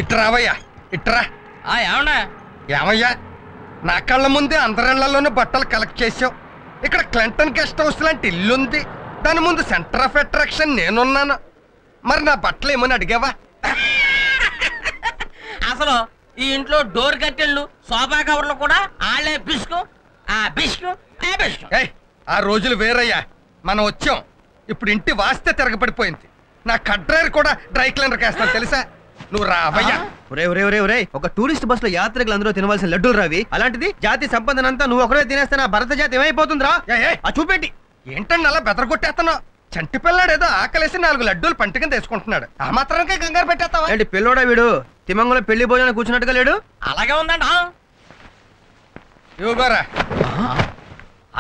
ఇట్రావయ్యా ఇట్రా. ఏమయ్యా నా కళ్ళ ముందే అందరిళ్లలోనూ బట్టలు కలెక్ట్ చేసావు. ఇక్కడ క్లింటన్ గెస్ట్ హౌస్ లాంటి ఇల్లుంది, దాని ముందు సెంటర్ ఆఫ్ అట్రాక్షన్ నేనున్నాను. మరి నా బట్టలు ఏమని అడిగావా? అసలు ఈ ఇంట్లో డోర్ కట్టెళ్ళు సోఫా కవర్లు కూడా ఆళ్లే బిస్కు ఆ రోజులు వేరయ్యా. మనం వచ్చాం, ఇప్పుడు ఇంటి వాస్తే తిరగబడిపోయింది. నా కడ్రైర్ కూడా డ్రై క్లీనర్ కేస్తాను తెలుసా? నువ్వు రావయ్యా. ఒక టూరిస్ట్ బస్ లో యాత్రికులు అందరూ తినవలసిన లడ్డూలు రావి, అలాంటిది జాతి సంపదనంతా నువ్వు ఒకరే తినేస్తే నా భరత జాతి ఏమైపోతుందిరా? చూపెట్టి ఏంటండి అలా బెదరగొట్టేస్తాను? చంటి పిల్లాడు ఏదో ఆకలేసి 4 లడ్డూలు పంటకం తీసుకుంటున్నాడు, ఆ మాత్రానికే కంగారు పెట్టేస్తావా? ఏంటి పిల్లోడా వీడు? తిమంగంలో పెళ్లి భోజనం కూర్చున్నట్టుగా లేడు. అలాగే ఉందండి. ఇవ్వగోరా.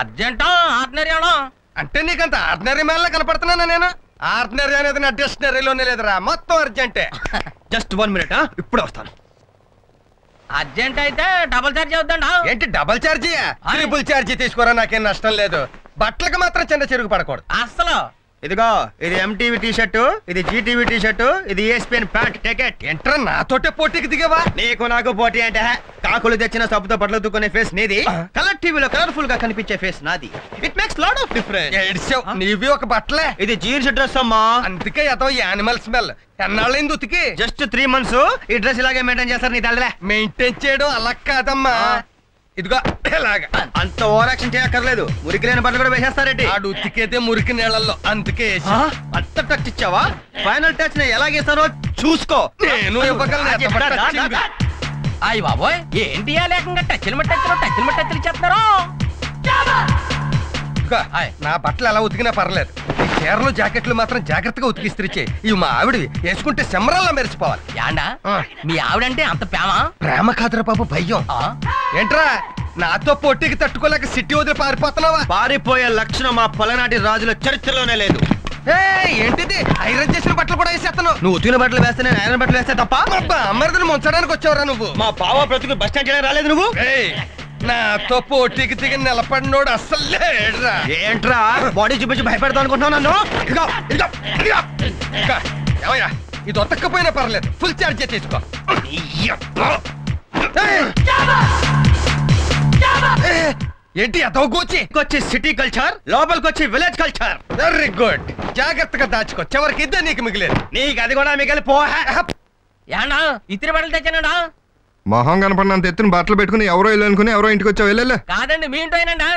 అర్జెంటా ఆర్డినరీ అంటే నీకంత ఆర్డినరీ మేళ కనపడుతున్నానా? నేను ఆర్డినరీ అనేది నా డిక్షనరీలోనే లేదురా, మొత్తం అర్జెంటే. జస్ట్ 1 మినిట్, ఇప్పుడు వస్తాను. అర్జెంట్ అయితే డబుల్ ఛార్జ్ అవుతుందా? ఏంటి డబుల్ ఛార్జీ? ట్రిపుల్ ఛార్జీ తీసుకోరా, నాకేం నష్టం లేదు. బట్టలకు మాత్రం చిన్న చెరుగు పడకూడదు అసలు. ఇదిగో ఇది ఎంటీవీ టీ షర్టు, ఇది జీటీవీ టీ షర్టు, ఇది ESPN ప్యాంట్. టికెట్. ఎంట్రా నాతోటే పోటీకి దిగవా? నీకు నాకు పోటీ అంటే కాకులు తెచ్చిన సబ్బుతో బట్టలు తుక్కునే ఫేస్ నీది, కలర్ టీవీలో కలర్ఫుల్ గా కనిపించే ఫేస్ నాది. It makes lot of difference. నీవి ఒక బట్టలే, ఇది జీన్స్ డ్రెస్ అమ్మా. అందుకే ఏదో యానిమల్ స్మెల్. ఎన్నాళ్ళైంది ఉతికి? Just 3 months. ఈ డ్రెస్ ఇలాగే మెయింటైన్ చేస్తారు నీ తల్లే. మెయింటైన్ చేయడం అలా కాదమ్మా, ఇదిగో ఇలాగా. అంత ఓవర్ యాక్షన్ చేయక్కర్లేదు, మురికి లేని బట్టలు కూడా వేసేస్తారేంటి? ఆడు ఉతికేదే మురికి నీళ్ళల్లో, అందుకే అంత టచ్ ఇచ్చావా? ఫైనల్ టచ్ ని ఎలాగేస్తారో చూసుకో. నేను ఇవ్వగలను. అయ్యి బాబోయ్, ఏంటి లేకుండా టచ్లు ఇచ్చేస్తున్నారు? నా బట్టలు ఎలా ఉతికినా పర్లేదు, ఈ చీరలు జాకెట్లు మాత్రం జాగ్రత్తగా ఉతికిస్త్రిచ్చే. ఇవి మా ఆవిడవి, వేసుకుంటే సెమరల్లా మెరిసిపోవాలి. యాండా మీ ఆవిడంటే అంత ప్రేమ కాదురా బాబు, భయం. ఏంట్రా నాతో పోటీకి తట్టుకోలేక సిటీ వదిలి పారిపోతున్నావా? పారిపోయే లక్షణం మా పలనాటి రాజుల చరిత్రలోనే లేదు. ఏంటిది? ఐరన్ చేసిన బట్టలు కూడా వేసేస్తాను. నువ్వు ఉతికిన బట్టలు వేస్తే నేను ఐరన్ బట్టలు వేస్తే తప్ప? అమ్మరిని ముంచడానికి వచ్చావురా నువ్వు? మా బావ బ్రతుకు బస్ స్టాండ్ చేయడానికి రాలేదు నువ్వు. నాతో పోటీకి దిగి నిలబడినోడు అస్సలు లేడురా. ఏంట్రా బాడీ చూపించి భయపెడతావు అనుకుంటున్నావు నన్ను? ఏమయ్యా, ఇది ఒతక్కపోయినా పర్లేదు, ఫుల్ ఛార్జ్ తీసుకో. ఏంటి అతోగోచి సిటీ కల్చర్, లోపలికి వచ్చి విలేజ్ కల్చర్. వెరీ గుడ్, జాగ్రత్తగా దాచుకో, చివరికి ఇద్దే నీకు మిగిలేదు. నీకు అది కూడా మిగిలి పోహా. ఇతర బట్టలు తెచ్చానండా? మొహం కనపడినంత ఎత్తున బట్టలు పెట్టుకుని ఎవరో ఇల్లు అనుకుని ఎవరో ఇంటికి వచ్చావు. వెళ్ళలే. కాదండి, మీ ఇంటోనండా.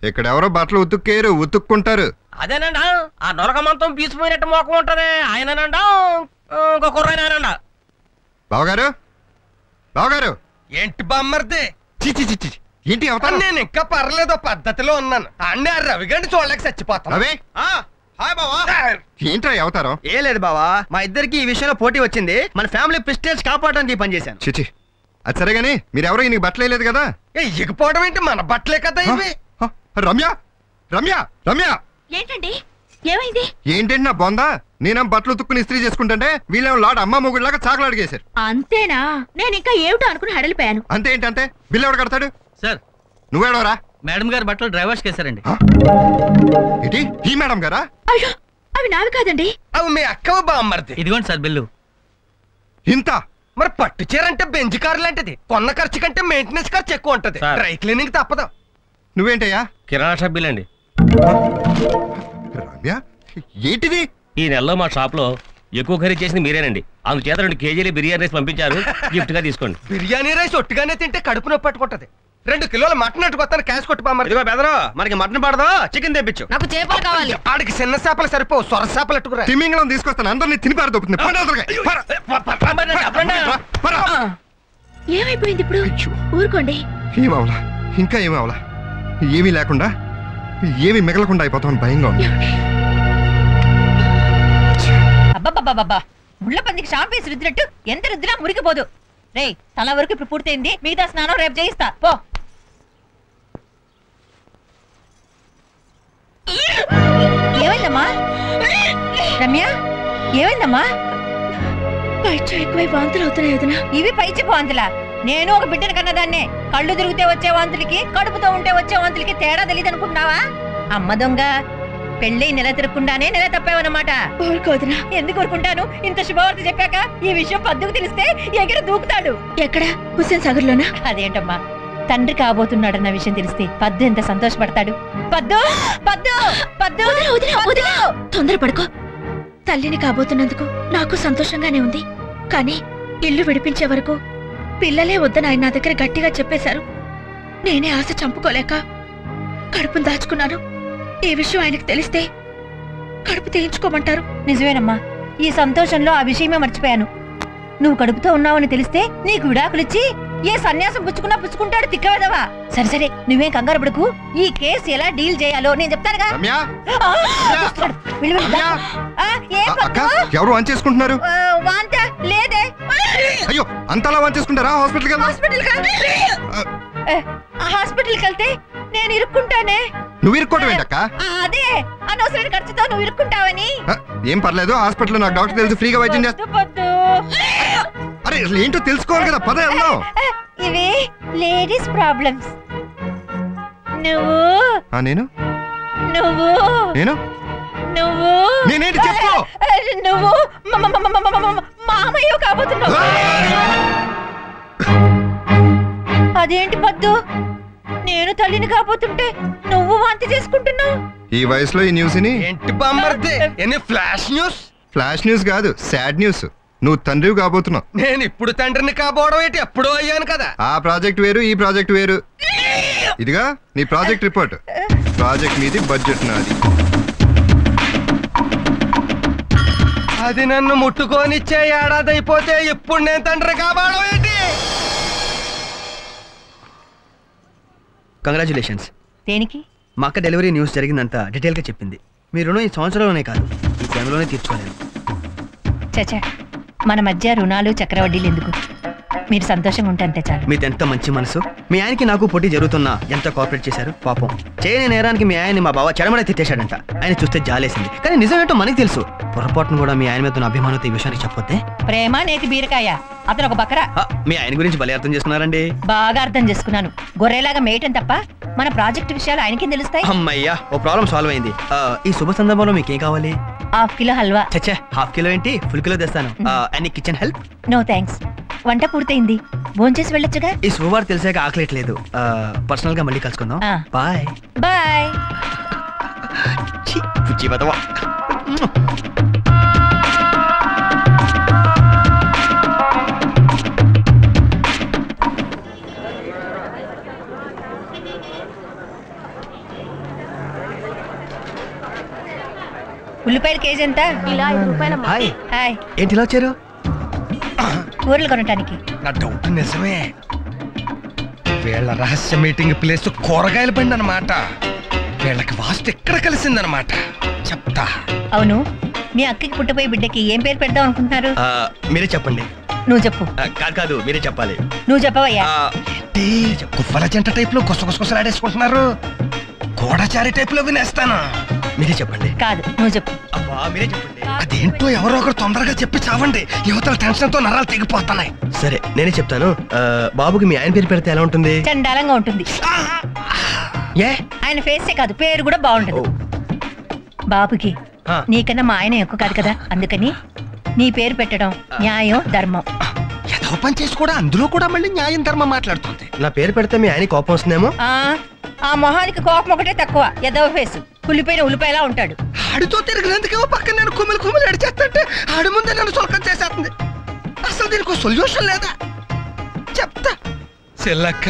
ఇక్కడ ఎవరో బట్టలు ఉతుక్కేరు, ఉతుక్కుంటారు. అదేనండా ఆ నొలక మంతం పీసిపోయినట్టు మోకం ఉంటది, ఆయనండా ఇంకో కుర్రాయనండా. బావగారు, బావగారు. ఏంటి బామ్మర్ది? చిచి ఏంటి అవుతాను? నేను ఇంకా పర్లేదు, పద్ధతిలో ఉన్నాను. అన్నీ ఆ రవిగండి చూడలేక చచ్చిపోతాను. రవి, హాయ్ బావా. ఏంట్రా అవతారం? ఏ లేదు బావా, మా ఇద్దరికి ఈ విషయంలో పోటీ వచ్చింది, మన ఫ్యామిలీ ప్రెస్టేజ్ కాపాడడానికి పని చేశాను. చిచి అది సరే గానీ మీరెవరో నీకు బట్టలు వేయలేదు కదా? ఎగిపోవడం ఏంటి, మన బట్టలే కదా ఇవి. రమ్య రమ్య రమ్య, ఏంటండి ఏమైంది? ఏంటంటే నా బొందా, నేనేం బట్టలు ఉతుక్కుని ఇస్త్రీ చేసుకుంటే వీళ్ళేమో లాడ్ అమ్మ మొగుడిలాగా చాకలు అడిగేశారు. అంతేనా? నేను ఇంకా ఏమిటో అనుకుని హడలిపోయాను. అంతే ఏంటంటే బిల్లు ఎవడు కడతాడు? సార్ నువ్వేడవరా? మేడం గారు బట్టలు డ్రైవర్స్ కేసారండి. ఏంటి ఈ మేడం గారా? అయ్యో అవి నావి కాదండి. అవి మీ అక్కవ బామ్మర్ది. ఇదిగోండి సార్ బిల్లు. ఇంత? మరి పట్టు చీర అంటే బెంజ్ కారు లాంటిది, కొన్న ఖర్చు కంటే మెయింటెనెన్స్ ఖర్చు ఎక్కువ ఉంటది. డ్రై క్లీనింగ్ తప్పదు. నువ్వేంటయ్యా? కిరాణా షాప్ బిల్ అండి. రమ్య ఏంటిది? ఈ నెలలో మా షాప్ లో ఎక్కువ ఖరీదు చేసింది మీరేనండి, అందుచేత 2 కేజీలు బిర్యానీ రైస్ పంపించారు, గిఫ్ట్ గా తీసుకోండి. బిర్యానీ రైస్ ఒట్టిగానే తింటే కడుపు నొప్పి పట్టుకుంటది. 2 కిలోల మటన్ అట్టుకొస్తాను, క్యాష్ కొట్టు బామ్మర్ది. ఇదిగో బెదరు, మనకి మటన్ పడదు, చికెన్ తెప్పించు. నాకు చేపలు కావాలి. ఆడికి చిన్న చేపలు సరిపోవు, సొర చేపలు అట్టుకురా. తిమింగళం తీసుకొస్తాను, అందరినీ తినిపారు దొక్కుతుంది. ఏమైపోయింది ఇప్పుడు? ఊరుకోండి. ఏమవలా, ఇంకా ఏమవలా, ఏమీ లేకుండా ఏమీ మిగలకుండా అయిపోతామని భయంగా ఉంది. అబ్బబ్బబ్బబ్బా, ముళ్ళ పందికి షాంపేసి రుద్దినట్టు ఎంత రుద్దినా మురికిపోదు. రే తల వరకు ఇప్పుడు పూర్తయింది, మిగతా స్నానం రేపు చేయిస్తా పో. ఏమైందమ్మా రమ్య? ఏమైందమ్మా? పైచు ఎక్కువై వాంతులు అవుతున్నాయి వదినా. ఇవి పైచి వాంతులా? నేను ఒక బిడ్డను కన్నదాన్నే. కళ్ళు తిరిగితే వచ్చే వాంతులకి, కడుపుతో ఉంటే వచ్చే వాంతులకి తేడా తెలియదు అనుకుంటున్నావా? అమ్మ దొంగ, పెళ్ళి నెల తిరగకుండానే నెల తప్పావన్నమాట. ఊరుకోదురా. ఎందుకు ఊరుకుంటాను? ఇంత శుభవార్త చెప్పాక ఈ విషయం పద్దుకు తెలిస్తే ఎగిరి దూకుతాడు. ఎక్కడ? హుస్సేన్ సాగర్ లోనా? అదేంటమ్మా, తండ్రి కాబోతున్నాడన్న విషయం తెలిస్తే పద్దు ఎంత సంతోషపడతాడు. పద్దు పద్దు పద్దు తొందరపడుకో. తల్లిని కాబోతున్నందుకు నాకు సంతోషంగానే ఉంది. కానీ ఇల్లు విడిపించే వరకు పిల్లలే వద్దని ఆయన నా దగ్గర గట్టిగా చెప్పేశారు. నేనే ఆశ చంపుకోలేక కడుపును దాచుకున్నాను. ఈ విషయం ఆయనకు తెలిస్తే కడుపు తీయించుకోమంటారు. నిజమేనమ్మా, ఈ సంతోషంలో ఆ విషయమే మర్చిపోయాను. నువ్వు కడుపుతో ఉన్నావని తెలిస్తే నీకు విడాకులిచ్చి ఏ సన్యాసం పుచ్చుకుంటాడు తిక్కవేదవా. సరే సరే, నువ్వేం కంగారు పడకు. ఈ కేసు ఎలా డీల్ చేయాలో నేను చెప్తానుగా. రమ్య, వెళ్ళు, వెళ్ళు. రమ్య. ఏం అక్క, ఎవరు వాన్ చేసుకుంటున్నారు? వాంత లేదే. అయ్యో, అంతలా వాన్ చేసుకుంటారా? హాస్పిటల్కి వెళ్దాం. హాస్పిటల్కి వెళ్తే నేను ఇరుక్కుంటానే. నువ్వు ఇరుక్కోవడం ఏంటక్క? అదే, అనవసరమైన ఖర్చుతో నువ్వు ఇరుక్కుంటావని. ఏం పర్లేదు, హాస్పిటల్లో నాకు డాక్టర్ తెలిసి ఫ్రీగా వైద్యం చేస్తా. అరే ఏంటో తెలుసుకోవాలి కదా, పద వెళ్దాం. ఇవి లేడీస్ ప్రాబ్లమ్స్. నువ్వు నేను నువ్వు నేను నువ్వు నేనేంటి చెప్పు. నువ్వు మామయ్య కాబోతున్నావు. అదేంటి పద్దు, నేను తల్లిని కాబోతుంటే నువ్వు వాంతి చేసుకుంటున్నావు. ఈ వయసులో ఈ న్యూస్ ని ఏంటి బామ్మర్ది, ఎన్ని ఫ్లాష్ న్యూస్? ఫ్లాష్ న్యూస్ కాదు, సాడ్ న్యూస్. నువ్వు తండ్రివి కాబోతున్నావు. నేను ఇప్పుడు తండ్రిని కాబోవడం ఏంటి, ఎప్పుడో అయ్యాను కదా. ఆ ప్రాజెక్ట్ వేరు, ఈ ప్రాజెక్ట్ వేరు. ఇదిగా నీ ప్రాజెక్ట్ రిపోర్ట్. ప్రాజెక్ట్ మీది, బడ్జెట్ నాది. అది నన్ను ముట్టుకోనిచ్చే ఏడాది అయిపోతే ఇప్పుడు నేను తండ్రి కాబోవడం ఏంటి? కంగ్రాచులేషన్స్. దేనికి? మా అక్క డెలివరీ న్యూస్ జరిగిందంతా డీటెయిల్గా చెప్పింది. మీ రుణం ఈ సంవత్సరంలోనే కాదు, ఈ జన్మలోనే తీర్చుకోలేను. చచ్చా, మన మధ్య రుణాలు చక్రవడ్డీలు ఎందుకు? మీరు సంతోషంగా ఉంటే అంతే చాలు. మీదెంత మంచి మనసు. మీ ఆయనకి నాకు పోటీ జరుగుతున్నా ఎంత కోఆపరేట్ చేశారు. పాపం చేయని నేరానికి మీ ఆయన్ని మా బావ చెడమడ తిట్టేశాడంట. ఆయన చూస్తే జాలేసింది. కానీ నిజమేంటో మనకి తెలుసు. పొరపాటును కూడా మీ ఆయన మీద ఉన్న అభిమానంతో ఈ విషయానికి చెప్పొద్దే. ప్రేమ నేతి బీరకాయ, అతను ఒక బకరా. మీ ఆయన గురించి భలే అర్థం చేసుకున్నారండి. బాగా అర్థం చేసుకున్నాను. గొర్రెలాగా మేయటం తప్ప మన ప్రాజెక్ట్ విషయాలు ఆయనకేం తెలుస్తాయి? అమ్మయ్యా, ఓ ప్రాబ్లం సాల్వ్ అయింది. ఈ శుభ సందర్భంలో మీకేం కావాలి? ½ కిలో హల్వా. చచ్చా, ½ కిలో ఏంటి, ఫుల్ కిలో తెస్తాను. Any kitchen help? No thanks, వంట పూర్తయింది. భోంచేసి వెళ్ళొచ్చుగా. ఈ శుభవార్త తెలిసాక ఆకలేట్లేదు. పర్సనల్ గా మళ్ళీ కలుసుకుందాం. Bye bye. ఉల్లిపాయల కేజీ ఎంత? ఇలా 5 రూపాయలు. Hi, hi. ఏంటి ఇలా వచ్చారు? కూరలు కొనటానికి. నా డౌట్ నిజమే. వీళ్ళ రహస్య మీటింగ్ ప్లేస్ కూరగాయల బండి అన్నమాట. వీళ్ళకి వాస్తు ఎక్కడ కలిసిందన్నమాట. చెప్తా. అవును, మీ అక్కకి పుట్టపోయే బిడ్డకి ఏం పేరు పెడదాం అనుకుంటున్నారు? మీరే చెప్పండి. నువ్వు చెప్పు. కాదు, మీరే చెప్పాలి. నువ్వు చెప్పవయ్యా. కువ్వల జంట టైప్ లో గుసగుసలాడేసుకుంటున్నారు. గోడచారి టైప్ లో వినేస్తాను. మీరే చెప్పండి. కాదు, నువ్వు చెప్పు. అబ్బా, మీరే చెప్పండి. అదేంటో ఎవరో ఒకరు తొందరగా చెప్పి చావండి. యువతల టెన్షన్ తో నరాలు తెగిపోతున్నాయి. సరే, నేనే చెప్తాను. బాబుకి మీ ఆయన పేరు పెడితే ఎలా ఉంటుంది? చండాలంగా ఉంటుంది. ఏ? ఆయన ఫేసే కాదు, పేరు కూడా బాగుంటది. బాబుకి నీకన్నా మా ఆయన ఎక్కువ కాదు కదా, అందుకని నీ పేరు పెట్టడం న్యాయం ధర్మం. ఏదో పని చేసి కూడా అందులో కూడా మళ్ళీ న్యాయం ధర్మం మాట్లాడుతుంది. నా పేరు పెడితే మీ ఆయన కోపం వస్తుందేమో. ఆ మొహానికి కోపం ఒకటే తక్కువ. ఎదవ ఫేసు, కుళ్ళిపోయిన ఉల్లిపాయలా ఉంటాడు. ఆడితో తిరిగినందుకేమో పక్కన నేను కుమిలి ఎడిచేస్తుంటే ఆడి ముందే నన్ను సొలకం చేసేస్తుంది. అసలు దీనికి సొల్యూషన్ లేదా? చెప్తా. చెల్లక్క,